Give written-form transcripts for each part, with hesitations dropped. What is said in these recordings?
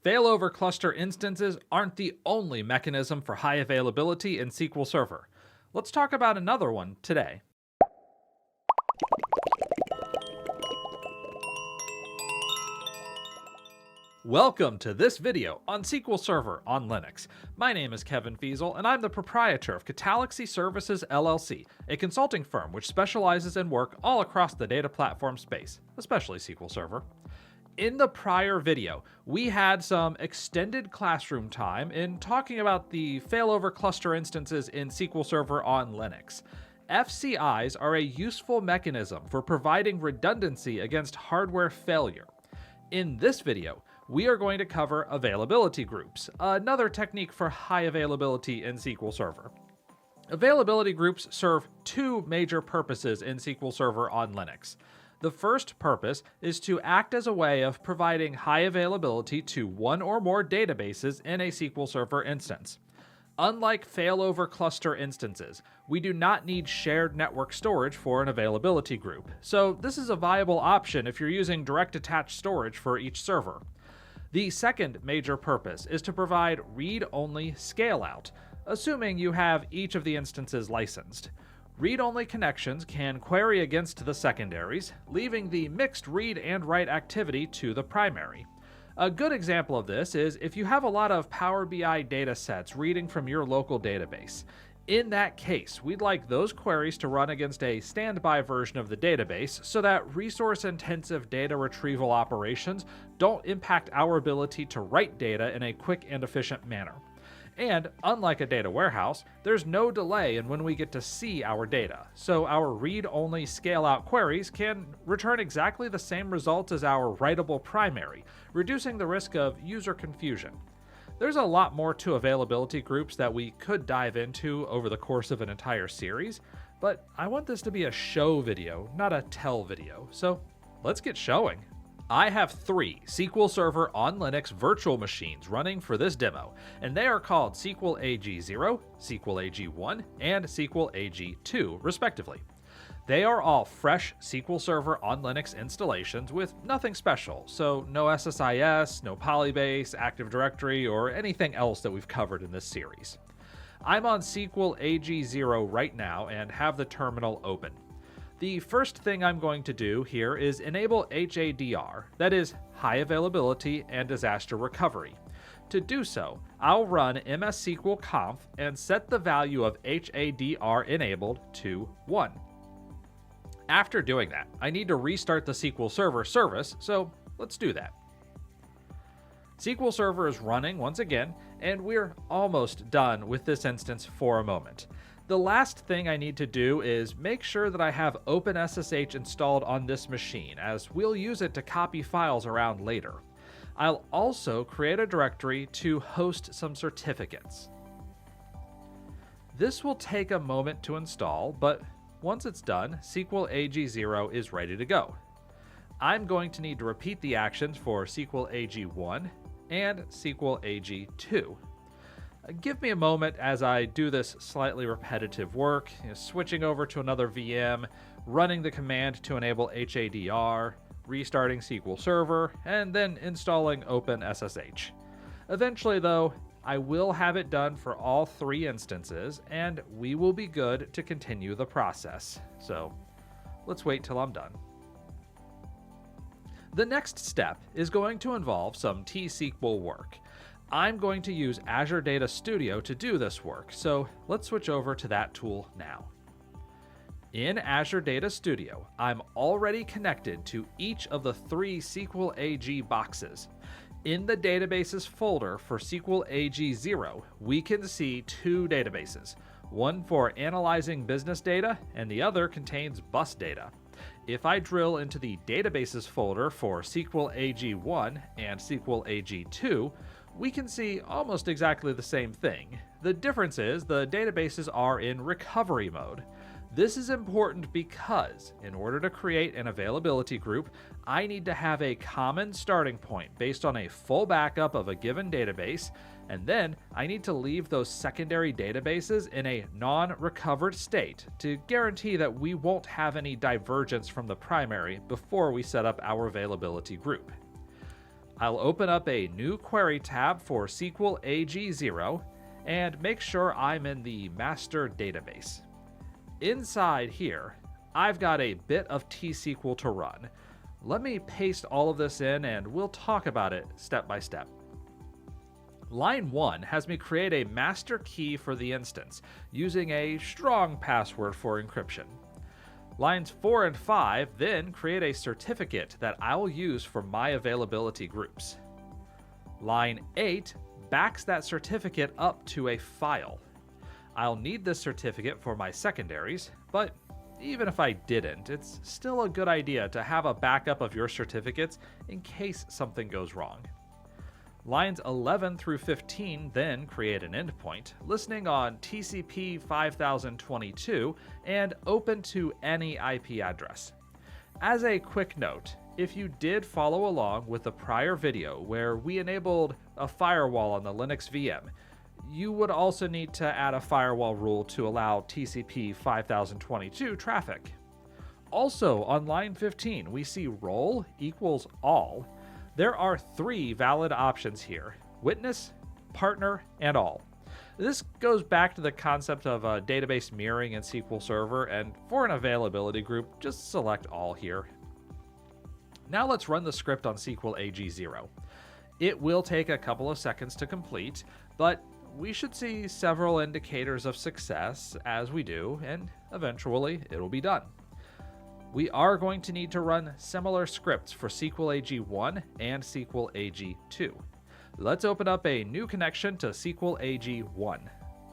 Failover cluster instances aren't the only mechanism for high availability in SQL Server. Let's talk about another one today. Welcome to this video on SQL Server on Linux. My name is Kevin Fiesel, and I'm the proprietor of Catalxy Services LLC, a consulting firm which specializes in work all across the data platform space, especially SQL Server. In the prior video, we had some extended classroom time in talking about the failover cluster instances in SQL Server on Linux. FCIs are a useful mechanism for providing redundancy against hardware failure. In this video, we are going to cover availability groups, another technique for high availability in SQL Server. Availability groups serve two major purposes in SQL Server on Linux. The first purpose is to act as a way of providing high availability to one or more databases in a SQL Server instance. Unlike failover cluster instances, we do not need shared network storage for an availability group, so this is a viable option if you're using direct attached storage for each server. The second major purpose is to provide read-only scale-out, assuming you have each of the instances licensed. Read-only connections can query against the secondaries, leaving the mixed read and write activity to the primary. A good example of this is if you have a lot of Power BI datasets reading from your local database. In that case, we'd like those queries to run against a standby version of the database so that resource-intensive data retrieval operations don't impact our ability to write data in a quick and efficient manner. And, unlike a data warehouse, there's no delay in when we get to see our data, so our read-only scale-out queries can return exactly the same results as our writable primary, reducing the risk of user confusion. There's a lot more to availability groups that we could dive into over the course of an entire series, but I want this to be a show video, not a tell video, so let's get showing. I have 3 SQL Server on Linux virtual machines running for this demo, and they are called SQL AG0, SQL AG1, and SQL AG2, respectively. They are all fresh SQL Server on Linux installations with nothing special, so no SSIS, no Polybase, Active Directory, or anything else that we've covered in this series. I'm on SQL AG0 right now and have the terminal open. The first thing I'm going to do here is enable HADR, that is, High Availability and Disaster Recovery. To do so, I'll run mssql-conf and set the value of HADR enabled to 1. After doing that, I need to restart the SQL Server service, so let's do that. SQL Server is running once again, and we're almost done with this instance for a moment. The last thing I need to do is make sure that I have OpenSSH installed on this machine, as we'll use it to copy files around later. I'll also create a directory to host some certificates. This will take a moment to install, but once it's done, SQL AG0 is ready to go. I'm going to need to repeat the actions for SQL AG1 and SQL AG2. Give me a moment as I do this slightly repetitive work, switching over to another VM, running the command to enable HADR, restarting SQL Server, and then installing OpenSSH. Eventually, though, I will have it done for all 3 instances, and we will be good to continue the process. So let's wait till I'm done. The next step is going to involve some T-SQL work. I'm going to use Azure Data Studio to do this work, so let's switch over to that tool now. In Azure Data Studio, I'm already connected to each of the 3 SQL AG boxes. In the Databases folder for SQL AG0, we can see 2 databases, one for analyzing business data and the other contains bus data. If I drill into the Databases folder for SQL AG1 and SQL AG2, we can see almost exactly the same thing. The difference is the databases are in recovery mode. This is important because, in order to create an availability group, I need to have a common starting point based on a full backup of a given database, and then I need to leave those secondary databases in a non-recovered state to guarantee that we won't have any divergence from the primary before we set up our availability group. I'll open up a new query tab for SQL AG0 and make sure I'm in the master database. Inside here, I've got a bit of T-SQL to run. Let me paste all of this in and we'll talk about it step by step. Line 1 has me create a master key for the instance, using a strong password for encryption. Lines 4 and 5 then create a certificate that I'll use for my availability groups. Line 8 backs that certificate up to a file. I'll need this certificate for my secondaries, but even if I didn't, it's still a good idea to have a backup of your certificates in case something goes wrong. Lines 11 through 15 then create an endpoint, listening on TCP 5022 and open to any IP address. As a quick note, if you did follow along with the prior video where we enabled a firewall on the Linux VM, you would also need to add a firewall rule to allow TCP 5022 traffic. Also, on line 15, we see role equals all. There are 3 valid options here: witness, partner, and all. This goes back to the concept of database mirroring in SQL Server, and for an availability group, just select all here. Now let's run the script on SQL AG0. It will take a couple of seconds to complete, but we should see several indicators of success as we do, and eventually it'll be done. We are going to need to run similar scripts for SQL AG1 and SQL AG2. Let's open up a new connection to SQL AG1.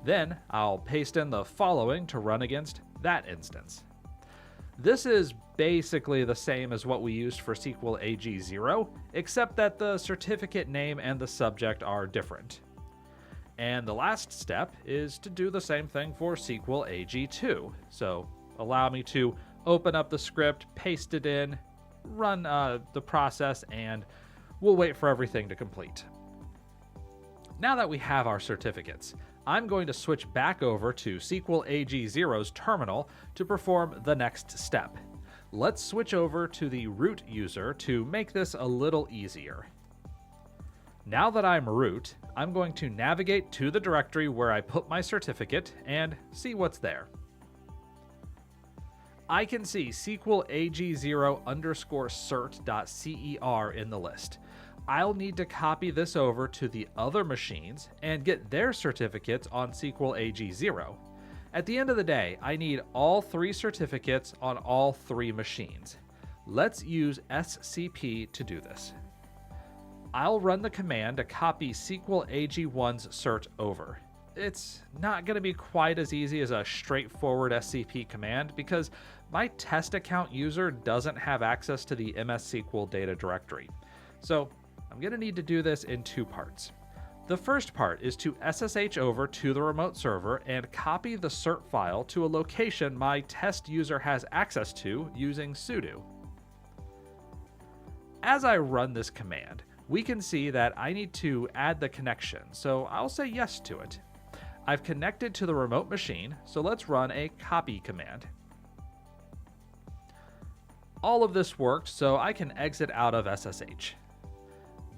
Then I'll paste in the following to run against that instance. This is basically the same as what we used for SQL AG0, except that the certificate name and the subject are different. And the last step is to do the same thing for SQL AG2. So allow me to open up the script, paste it in, run the process, and we'll wait for everything to complete. Now that we have our certificates, I'm going to switch back over to SQL AG0's terminal to perform the next step. Let's switch over to the root user to make this a little easier. Now that I'm root, I'm going to navigate to the directory where I put my certificate and see what's there. I can see SQL AG0_cert.cer in the list. I'll need to copy this over to the other machines and get their certificates on SQL AG0. At the end of the day, I need all 3 certificates on all 3 machines. Let's use SCP to do this. I'll run the command to copy SQL AG1's cert over. It's not going to be quite as easy as a straightforward SCP command because my test account user doesn't have access to the MS SQL data directory. So I'm going to need to do this in 2 parts. The first part is to SSH over to the remote server and copy the cert file to a location my test user has access to using sudo. As I run this command, we can see that I need to add the connection, so I'll say yes to it. I've connected to the remote machine, so let's run a copy command. All of this worked, so I can exit out of SSH.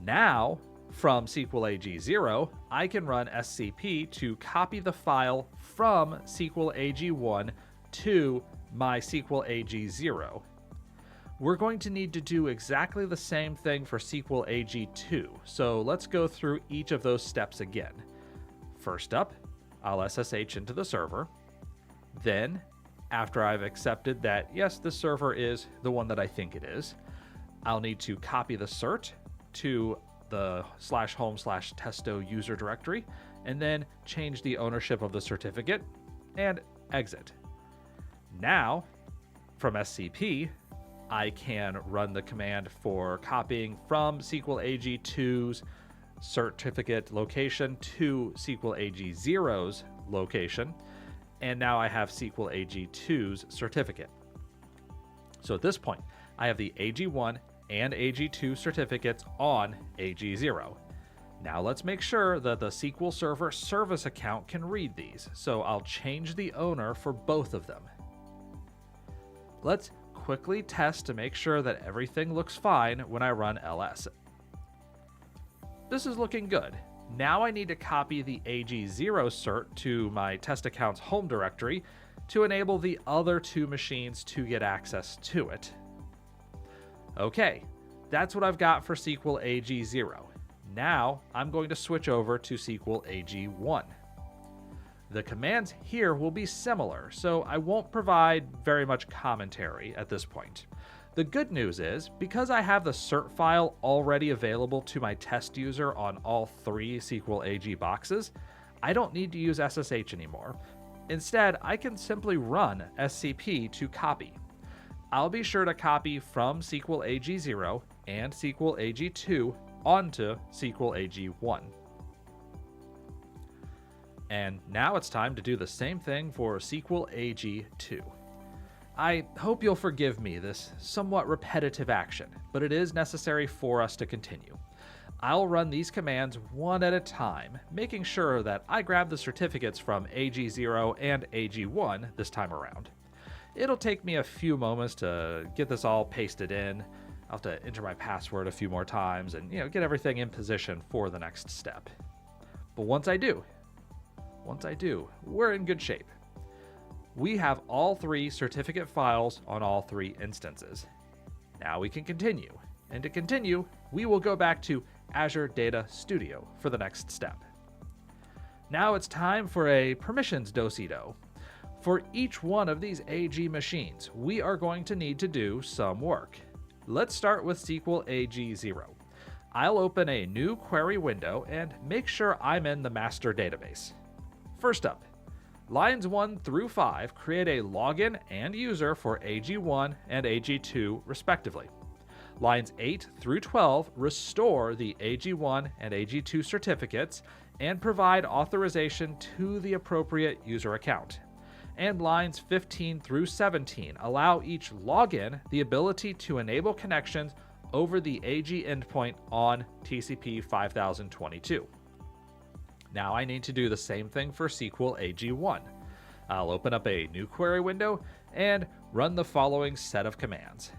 Now, from SQL AG0, I can run SCP to copy the file from SQL AG1 to my SQL AG0. We're going to need to do exactly the same thing for SQL AG2, so let's go through each of those steps again. First up, I'll SSH into the server. Then, after I've accepted that, yes, this server is the one that I think it is, I'll need to copy the cert to the /home/testo user directory, and then change the ownership of the certificate, and exit. Now, from SCP, I can run the command for copying from SQL AG2's certificate location to SQL AG0's location, and now I have SQL AG2's certificate. So at this point, I have the AG1 and AG2 certificates on AG0. Now let's make sure that the SQL Server service account can read these, so I'll change the owner for both of them. Let's quickly test to make sure that everything looks fine when I run ls. this is looking good. Now I need to copy the AG0 cert to my test account's home directory to enable the other two machines to get access to it. Okay, that's what I've got for SQL AG0. Now I'm going to switch over to SQL AG1. The commands here will be similar, so I won't provide very much commentary at this point. The good news is, because I have the cert file already available to my test user on all three SQL AG boxes, I don't need to use SSH anymore. Instead, I can simply run SCP to copy. I'll be sure to copy from SQL AG0 and SQL AG2 onto SQL AG1. And now it's time to do the same thing for SQL AG2. I hope you'll forgive me this somewhat repetitive action, but it is necessary for us to continue. I'll run these commands one at a time, making sure that I grab the certificates from AG0 and AG1 this time around. It'll take me a few moments to get this all pasted in. I'll have to enter my password a few more times and get everything in position for the next step. But once I do, we're in good shape. We have all three certificate files on all three instances. Now we can continue. And to continue, we will go back to Azure Data Studio for the next step. Now it's time for a permissions do-si-do. For each one of these AG machines, we are going to need to do some work. Let's start with SQL AG0. I'll open a new query window and make sure I'm in the master database. First up, lines 1 through 5 create a login and user for AG1 and AG2 respectively. Lines 8 through 12 restore the AG1 and AG2 certificates and provide authorization to the appropriate user account. And lines 15 through 17 allow each login the ability to enable connections over the AG endpoint on TCP 5022. Now I need to do the same thing for SQL AG1. I'll open up a new query window and run the following set of commands.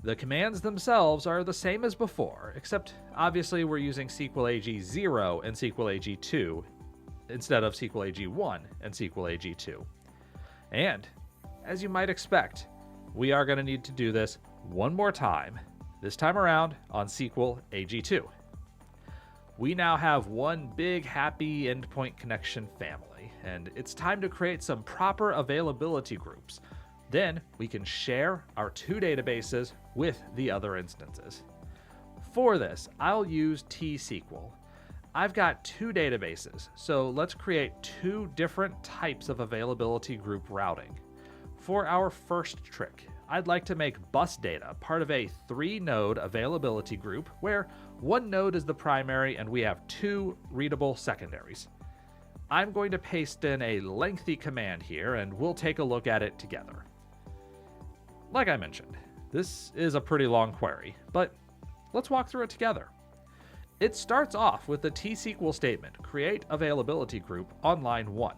The commands themselves are the same as before, except obviously we're using SQL AG0 and SQL AG2 instead of SQL AG1 and SQL AG2. And, as you might expect, we are going to need to do this one more time, this time around on SQL AG2. We now have one big happy endpoint connection family, and it's time to create some proper availability groups. Then we can share our two databases with the other instances. For this, I'll use T-SQL. I've got two databases, so let's create two different types of availability group routing. For our first trick, I'd like to make bus data part of a 3-node availability group where one node is the primary and we have two readable secondaries. I'm going to paste in a lengthy command here and we'll take a look at it together. Like I mentioned, this is a pretty long query, but let's walk through it together. It starts off with the T-SQL statement, create availability group on line 1.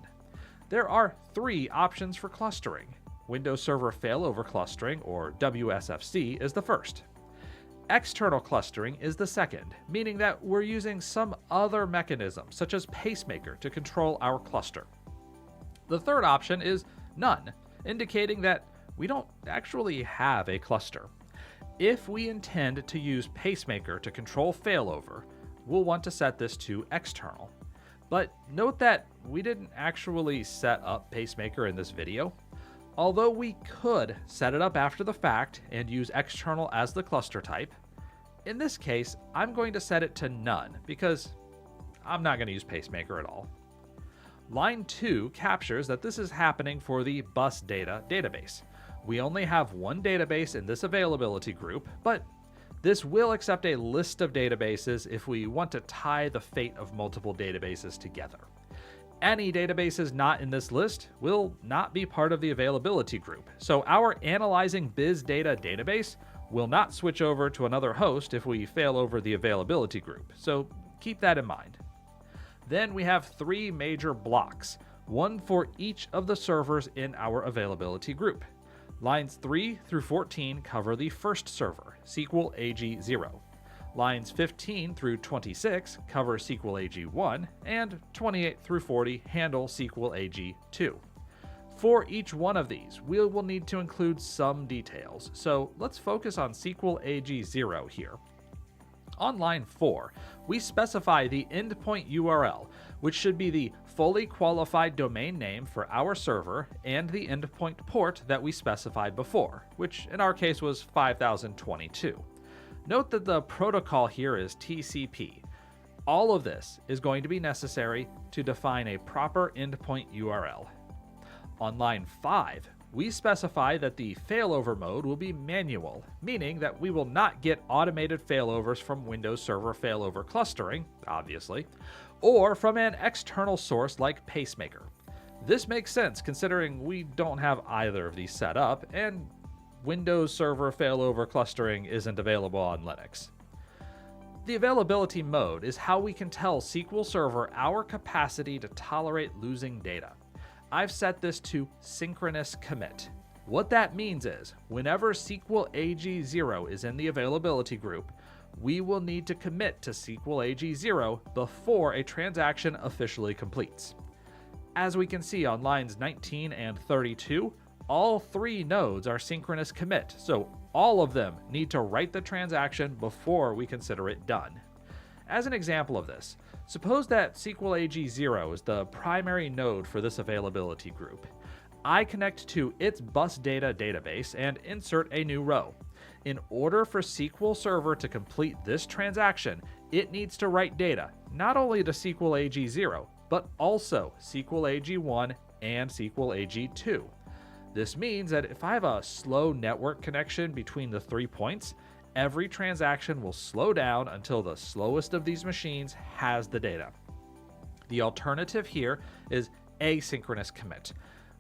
There are 3 options for clustering. Windows Server Failover Clustering, or WSFC, is the first. External clustering is the second, meaning that we're using some other mechanism, such as Pacemaker, to control our cluster. The third option is none, indicating that we don't actually have a cluster. If we intend to use Pacemaker to control failover, we'll want to set this to external. But note that we didn't actually set up Pacemaker in this video. Although we could set it up after the fact and use external as the cluster type, in this case, I'm going to set it to none because I'm not going to use Pacemaker at all. Line 2 captures that this is happening for the bus data database. We only have one database in this availability group, but this will accept a list of databases if we want to tie the fate of multiple databases together. Any databases not in this list will not be part of the availability group, so our analyzing biz data database will not switch over to another host if we fail over the availability group, so keep that in mind. Then we have 3 major blocks, one for each of the servers in our availability group. Lines 3 through 14 cover the first server, SQL AG0. Lines 15 through 26 cover SQL AG1, and 28 through 40 handle SQL AG2. For each one of these, we will need to include some details, so let's focus on SQL AG0 here. On line 4, we specify the endpoint URL, which should be the fully qualified domain name for our server and the endpoint port that we specified before, which in our case was 5022. Note that the protocol here is TCP. All of this is going to be necessary to define a proper endpoint URL. On line 5, we specify that the failover mode will be manual, meaning that we will not get automated failovers from Windows Server failover clustering, obviously, or from an external source like Pacemaker. This makes sense considering we don't have either of these set up, and Windows Server failover clustering isn't available on Linux. The availability mode is how we can tell SQL Server our capacity to tolerate losing data. I've set this to synchronous commit. What that means is, whenever SQL AG0 is in the availability group, we will need to commit to SQL AG0 before a transaction officially completes. As we can see on lines 19 and 32, all 3 nodes are synchronous commit, so all of them need to write the transaction before we consider it done. As an example of this, suppose that SQL AG0 is the primary node for this availability group. I connect to its bus data database and insert a new row. In order for SQL Server to complete this transaction, it needs to write data not only to SQL AG0, but also SQL AG1 and SQL AG2. This means that if I have a slow network connection between the 3 points, every transaction will slow down until the slowest of these machines has the data. The alternative here is asynchronous commit,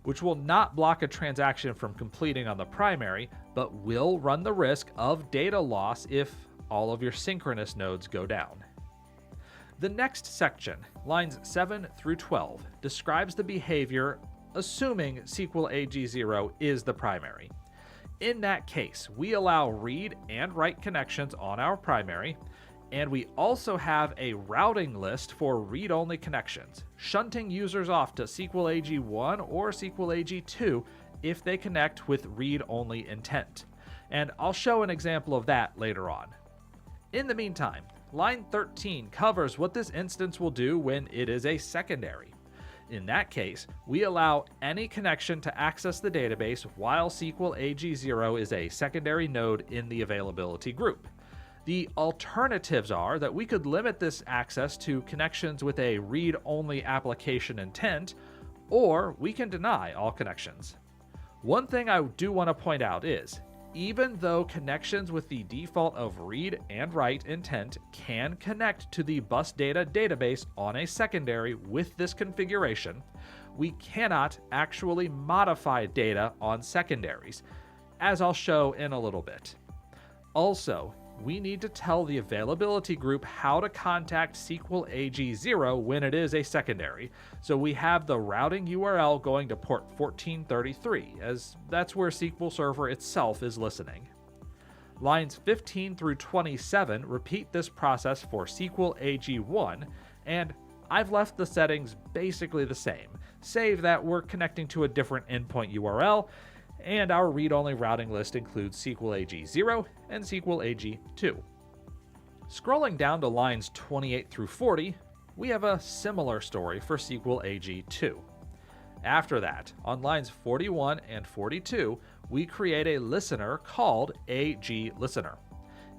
which will not block a transaction from completing on the primary, but will run the risk of data loss if all of your synchronous nodes go down. The next section, lines 7 through 12, describes the behavior assuming SQL AG0 is the primary. In that case, we allow read and write connections on our primary, and we also have a routing list for read-only connections, shunting users off to SQL AG1 or SQL AG2 if they connect with read-only intent. And I'll show an example of that later on. In the meantime, line 13 covers what this instance will do when it is a secondary. In that case, we allow any connection to access the database while SQL AG0 is a secondary node in the availability group. The alternatives are that we could limit this access to connections with a read-only application intent, or we can deny all connections. One thing I do want to point out is, even though connections with the default of read and write intent can connect to the bus data database on a secondary with this configuration, we cannot actually modify data on secondaries, as I'll show in a little bit. Also, we need to tell the availability group how to contact SQL AG0 when it is a secondary, so we have the routing URL going to port 1433, as that's where SQL Server itself is listening. Lines 15 through 27 repeat this process for SQL AG1, and I've left the settings basically the same, save that we're connecting to a different endpoint URL, and our read-only routing list includes SQL AG0 and SQL AG2. Scrolling down to lines 28 through 40, we have a similar story for SQL AG2. After that, on lines 41 and 42, we create a listener called AG Listener.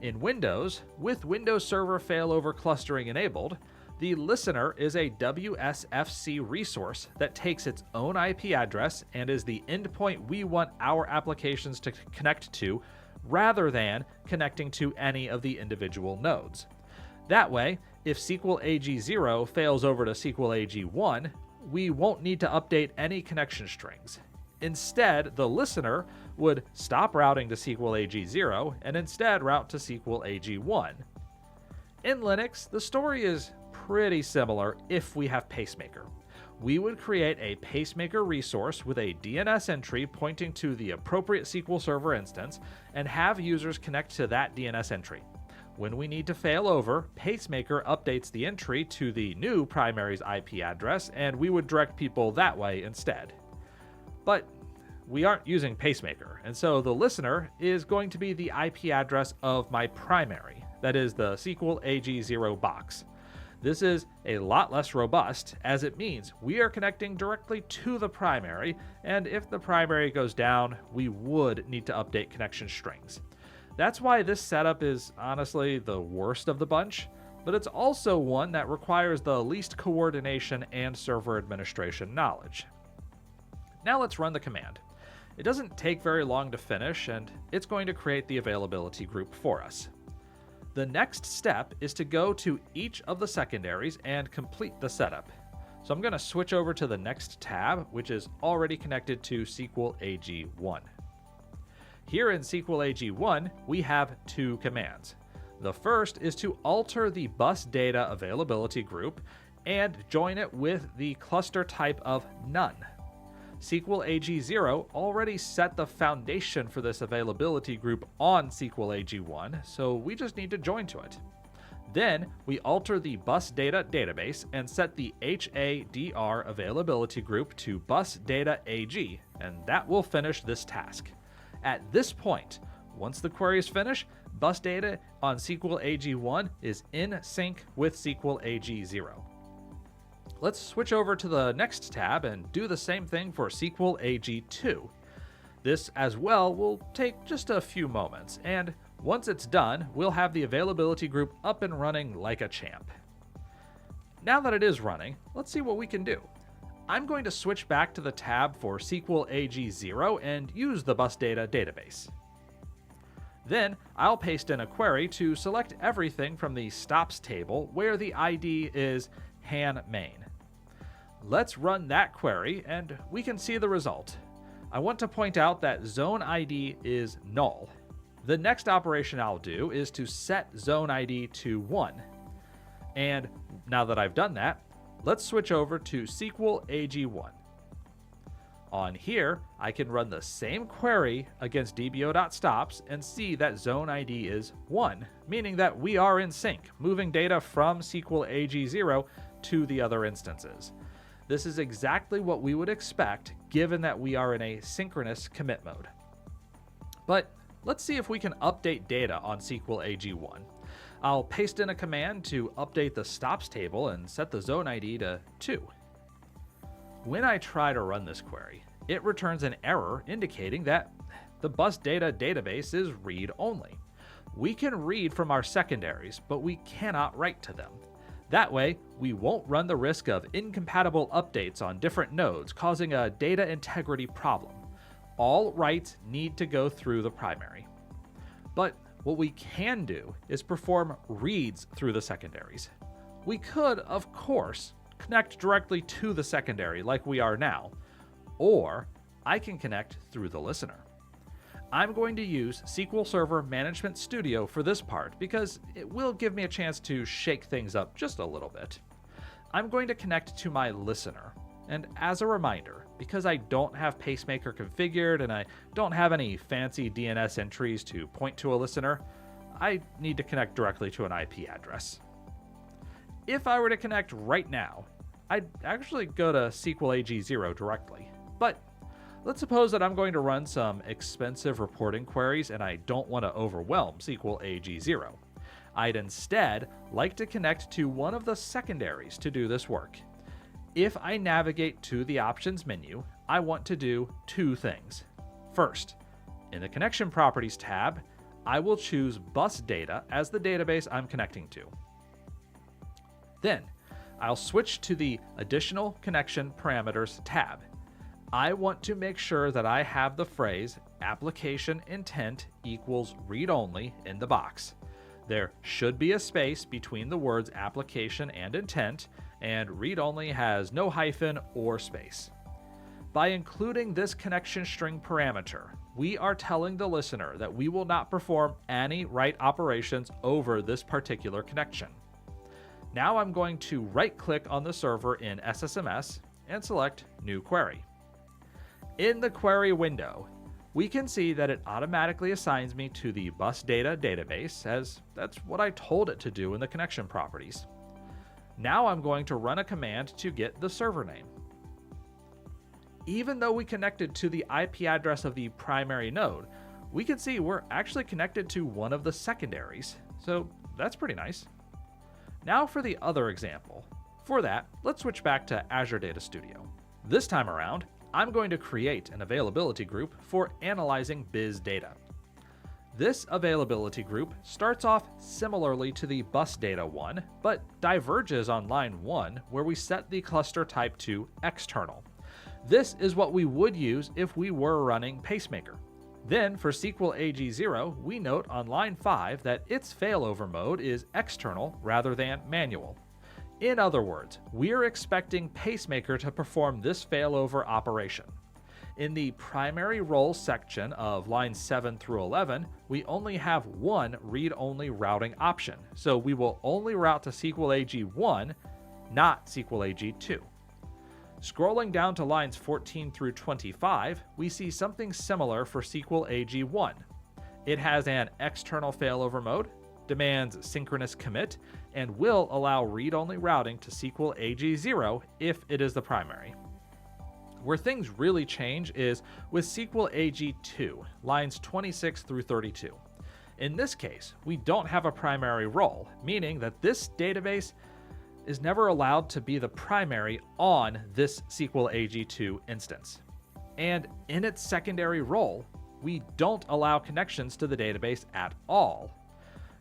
In Windows, with Windows Server failover clustering enabled, the listener is a WSFC resource that takes its own IP address and is the endpoint we want our applications to connect to, rather than connecting to any of the individual nodes. That way, if SQL AG0 fails over to SQL AG1, we won't need to update any connection strings. Instead, the listener would stop routing to SQL AG0 and instead route to SQL AG1. In Linux, the story is pretty similar if we have Pacemaker. We would create a Pacemaker resource with a DNS entry pointing to the appropriate SQL Server instance and have users connect to that DNS entry. When we need to fail over, Pacemaker updates the entry to the new primary's IP address, and we would direct people that way instead. But we aren't using Pacemaker, and so the listener is going to be the IP address of my primary, that is the SQL AG0 box. This is a lot less robust, as it means we are connecting directly to the primary, and if the primary goes down, we would need to update connection strings. That's why this setup is honestly the worst of the bunch, but it's also one that requires the least coordination and server administration knowledge. Now let's run the command. It doesn't take very long to finish, and it's going to create the availability group for us. The next step is to go to each of the secondaries and complete the setup. So I'm going to switch over to the next tab, which is already connected to SQL AG1. Here in SQL AG1, we have two commands. The first is to alter the bus data availability group and join it with the cluster type of none. SQL AG0 already set the foundation for this availability group on SQL AG1, so we just need to join to it. Then we alter the bus data database and set the HADR availability group to bus data AG, and that will finish this task. At this point, once the query is finished, bus data on SQL AG1 is in sync with SQL AG0. Let's switch over to the next tab and do the same thing for SQL AG2. This as well will take just a few moments, and once it's done, we'll have the availability group up and running like a champ. Now that it is running, let's see what we can do. I'm going to switch back to the tab for SQL AG0 and use the bus data database. Then I'll paste in a query to select everything from the stops table where the ID is han main. Let's run that query and we can see the result. I want to point out that zone ID is null. The next operation I'll do is to set zone ID to 1. And now that I've done that, let's switch over to SQL AG1. On here, I can run the same query against dbo.stops and see that zone ID is 1, meaning that we are in sync, moving data from SQL AG0 to the other instances. This is exactly what we would expect given that we are in a synchronous commit mode. But let's see if we can update data on SQL AG1. I'll paste in a command to update the stops table and set the zone ID to 2. When I try to run this query, it returns an error indicating that the bus data database is read-only. We can read from our secondaries, but we cannot write to them. That way, we won't run the risk of incompatible updates on different nodes causing a data integrity problem. All writes need to go through the primary. But what we can do is perform reads through the secondaries. We could, of course, connect directly to the secondary like we are now, or I can connect through the listener. I'm going to use SQL Server Management Studio for this part because it will give me a chance to shake things up just a little bit. I'm going to connect to my listener, and as a reminder, because I don't have Pacemaker configured and I don't have any fancy DNS entries to point to a listener, I need to connect directly to an IP address. If I were to connect right now, I'd actually go to SQL AG0 directly, but let's suppose that I'm going to run some expensive reporting queries and I don't want to overwhelm SQL AG0. I'd instead like to connect to one of the secondaries to do this work. If I navigate to the options menu, I want to do two things. First, in the Connection Properties tab, I will choose bus data as the database I'm connecting to. Then, I'll switch to the Additional Connection Parameters tab. I want to make sure that I have the phrase application intent equals read-only in the box. There should be a space between the words application and intent, and read-only has no hyphen or space. By including this connection string parameter, we are telling the listener that we will not perform any write operations over this particular connection. Now I'm going to right-click on the server in SSMS and select New Query. In the query window, we can see that it automatically assigns me to the bus data database, as that's what I told it to do in the connection properties. Now I'm going to run a command to get the server name. Even though we connected to the IP address of the primary node, we can see we're actually connected to one of the secondaries, so that's pretty nice. Now for the other example. For that, let's switch back to Azure Data Studio. This time around, I'm going to create an availability group for analyzing biz data. This availability group starts off similarly to the bus data one, but diverges on line 1 where we set the cluster type to external. This is what we would use if we were running Pacemaker. Then for SQL AG0, we note on line 5 that its failover mode is external rather than manual. In other words, we're expecting Pacemaker to perform this failover operation. In the primary role section of lines 7 through 11, we only have one read-only routing option, so we will only route to SQL AG1, not SQL AG2. Scrolling down to lines 14 through 25, we see something similar for SQL AG1. It has an external failover mode, demands synchronous commit, and will allow read-only routing to SQL AG0 if it is the primary. Where things really change is with SQL AG2, lines 26 through 32. In this case, we don't have a primary role, meaning that this database is never allowed to be the primary on this SQL AG2 instance. And in its secondary role, we don't allow connections to the database at all.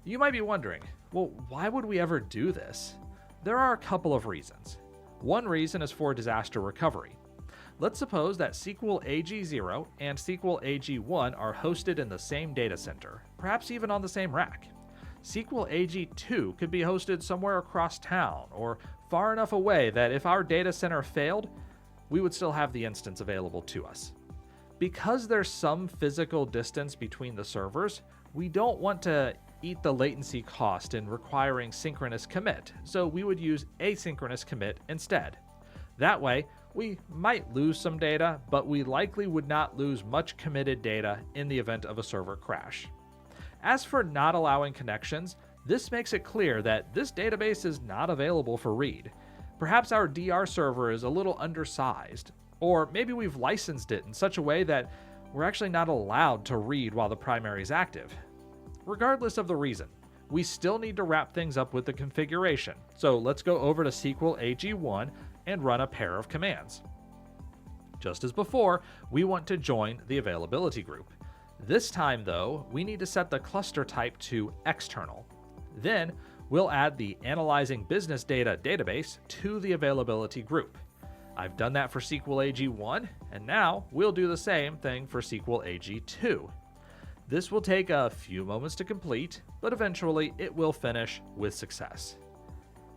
You might be wondering, well, why would we ever do this? There are a couple of reasons. One reason is for disaster recovery. Let's suppose that SQL AG0 and SQL AG1 are hosted in the same data center, perhaps even on the same rack. SQL AG2 could be hosted somewhere across town or far enough away that if our data center failed, we would still have the instance available to us. Because there's some physical distance between the servers, we don't want to eat the latency cost in requiring synchronous commit, so we would use asynchronous commit instead. That way, we might lose some data, but we likely would not lose much committed data in the event of a server crash. As for not allowing connections, this makes it clear that this database is not available for read. Perhaps our DR server is a little undersized, or maybe we've licensed it in such a way that we're actually not allowed to read while the primary is active. Regardless of the reason, we still need to wrap things up with the configuration, so let's go over to SQL AG1 and run a pair of commands. Just as before, we want to join the availability group. This time though, we need to set the cluster type to external. Then we'll add the analyzing business data database to the availability group. I've done that for SQL AG1, and now we'll do the same thing for SQL AG2. This will take a few moments to complete, but eventually it will finish with success.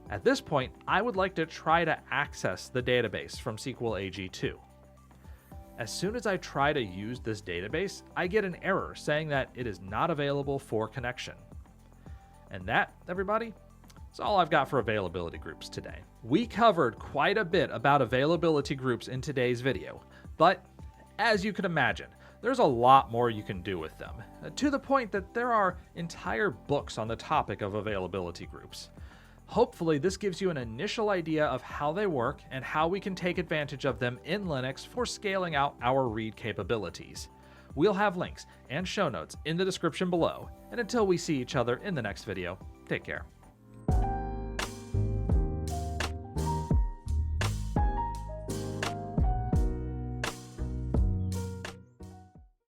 At this point, I would like to try to access the database from SQL AG2. As soon as I try to use this database, I get an error saying that it is not available for connection. And that, everybody, is all I've got for availability groups today. We covered quite a bit about availability groups in today's video, but as you can imagine, there's a lot more you can do with them, to the point that there are entire books on the topic of availability groups. Hopefully this gives you an initial idea of how they work and how we can take advantage of them in Linux for scaling out our read capabilities. We'll have links and show notes in the description below, and until we see each other in the next video, take care.